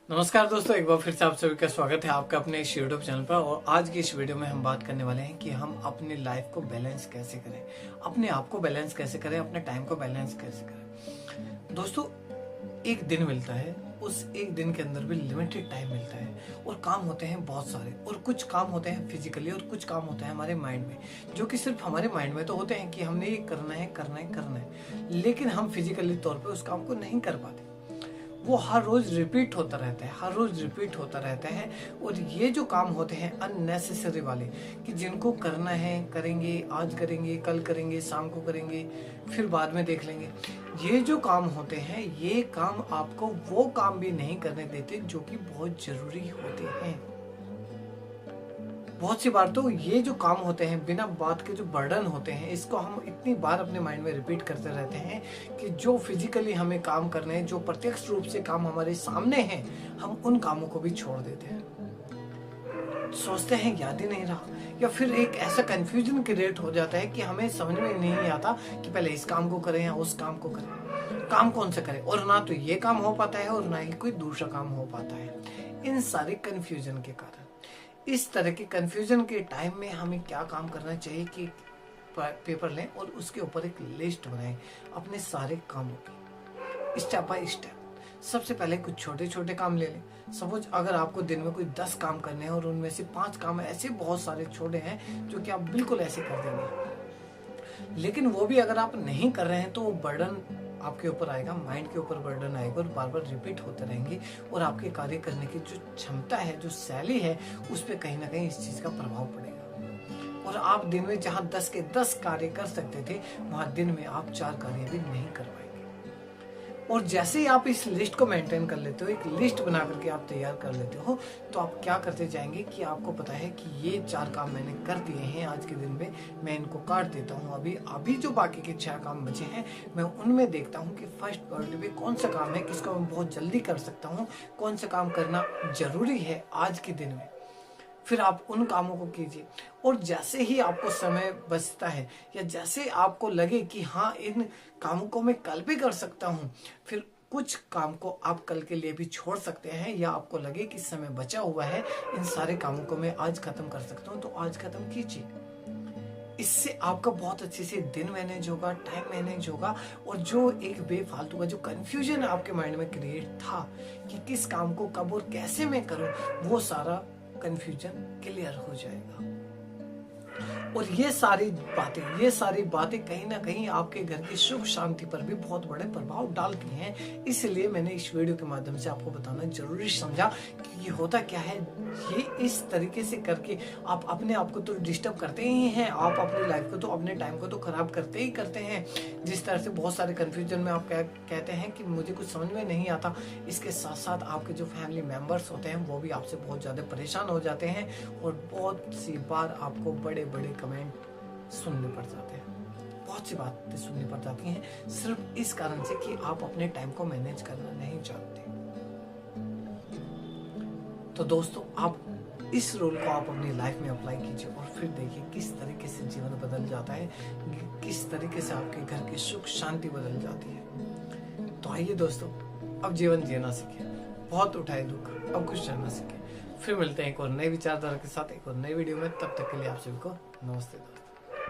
नमस्कार दोस्तों, एक बार फिर से आप सभी का स्वागत है आपका अपने इस यूट्यूब चैनल पर। और आज की इस वीडियो में हम बात करने वाले हैं कि हम अपनी लाइफ को बैलेंस कैसे करें, अपने आप को बैलेंस कैसे करें, अपने टाइम को बैलेंस कैसे करें। दोस्तों, एक दिन मिलता है, उस एक दिन के अंदर भी लिमिटेड टाइम मिलता है और काम होते हैं बहुत सारे, और कुछ काम होते हैं फिजिकली और कुछ काम होते हैं हमारे माइंड में, जो कि सिर्फ हमारे माइंड में तो होते हैं कि हमने ये करना है करना है करना है, लेकिन हम फिजिकली तौर पे उस काम को नहीं कर पाते। वो हर रोज रिपीट होता रहता है, हर रोज रिपीट होता रहता है। और ये जो काम होते हैं अननेसेसरी वाले, कि जिनको करना है करेंगे, आज करेंगे, कल करेंगे, शाम को करेंगे, फिर बाद में देख लेंगे, ये जो काम होते हैं, ये काम आपको वो काम भी नहीं करने देते जो कि बहुत जरूरी होते हैं। बहुत सी बार तो ये जो काम होते हैं, बिना बात के जो बर्डन होते हैं, इसको हम इतनी बार अपने माइंड में रिपीट करते रहते हैं कि जो फिजिकली हमें काम करने हैं, जो प्रत्यक्ष रूप से काम हमारे सामने हैं, हम उन कामों को भी छोड़ देते हैं। सोचते हैं याद ही नहीं रहा, या फिर एक ऐसा कंफ्यूजन क्रिएट हो जाता है कि हमें समझ में नहीं आता कि पहले इस काम को करें या उस काम को करें, काम कौन सा करें। और ना तो ये काम हो पाता है और ना ही कोई दूसरा काम हो पाता है, इन सारे कंफ्यूजन के कारण। इस तरह के कंफ्यूजन के टाइम में हमें क्या काम करना चाहिए कि पेपर लें और उसके ऊपर एक लिस्ट बनाएं अपने सारे कामों की, स्टेप बाय स्टेप। सबसे पहले कुछ छोटे छोटे काम ले लें। सपोज अगर आपको दिन में कोई 10 काम करने हैं और उनमें से 5 काम ऐसे बहुत सारे छोटे हैं जो कि आप बिल्कुल ऐसे कर देंगे, लेकिन वो भी अगर आप नहीं कर रहे हैं तो वो बर्डन आपके ऊपर आएगा, माइंड के ऊपर बर्डन आएगा और बार बार रिपीट होते रहेंगे। और आपके कार्य करने की जो क्षमता है, जो शैली है, उस पर कहीं ना कहीं इस चीज का प्रभाव पड़ेगा। और आप दिन में जहां 10 के 10 कार्य कर सकते थे, वहां दिन में आप 4 कार्य भी नहीं कर पाएंगे। और जैसे ही आप इस लिस्ट को मेंटेन कर लेते हो, एक लिस्ट बना करके आप तैयार कर लेते हो, तो आप क्या करते जाएंगे कि आपको पता है कि ये 4 काम मैंने कर दिए हैं आज के दिन में, मैं इनको काट देता हूँ। अभी जो बाकी के 6 काम बचे हैं, मैं उनमें देखता हूँ कि फर्स्ट प्रायोरिटी पे कौन सा काम है, किसको मैं बहुत जल्दी कर सकता हूँ, कौन सा काम करना जरूरी है आज के दिन में। फिर आप उन कामों को कीजिए। और जैसे ही आपको समय बचता है, या जैसे आपको लगे कि हाँ, इन कामों को मैं कल भी कर सकता हूँ, फिर कुछ काम को आप कल के लिए भी छोड़ सकते हैं। या आपको लगे कि समय बचा हुआ है, इन सारे कामों को मैं आज खत्म कर सकता हूँ, तो आज खत्म कीजिए। इससे आपका बहुत अच्छे से दिन मैनेज होगा, टाइम मैनेज होगा। और जो एक बेफालतू का जो कंफ्यूजन आपके माइंड में क्रिएट था कि किस काम को कब और कैसे मैं करूं, वो सारा कंफ्यूजन क्लियर हो जाएगा। और ये सारी बातें कहीं ना कहीं आपके घर की सुख शांति पर भी बहुत बड़े प्रभाव डालती हैं। इसलिए मैंने इस वीडियो के माध्यम से आपको बताना जरूरी समझा कि ये होता क्या है। ये इस तरीके से करके आप अपने आप को तो डिस्टर्ब करते ही हैं, आप अपनी लाइफ को तो, अपने टाइम को तो खराब करते ही करते हैं। जिस तरह से बहुत सारे कंफ्यूजन में आप कहते हैं कि मुझे कुछ समझ में नहीं आता, इसके साथ साथ आपके जो फैमिली मेंबर्स होते हैं वो भी आपसे बहुत ज्यादा परेशान हो जाते हैं। और बहुत सी बार आपको बड़े बड़े कमेंट सुनने पड़ जाते हैं, बहुत सी बातें सुननी पड़ जाती हैं, सिर्फ इस कारण से कि आप अपने टाइम को मैनेज करना नहीं जानते। तो दोस्तों, आप इस रूल को आप अपनी लाइफ में अप्लाई कीजिए और फिर देखिए किस तरीके से जीवन बदल जाता है, किस तरीके से आपके घर की सुख शांति बदल जाती है। तो आइए दोस्तों, अब जीवन जीना सीखें, बहुत उठाए दुख, अब खुश रहना सीखें। फिर मिलते हैं एक और नई विचारधारा के साथ, एक और नई वीडियो में। तब तक के लिए आप सभी को नमस्ते।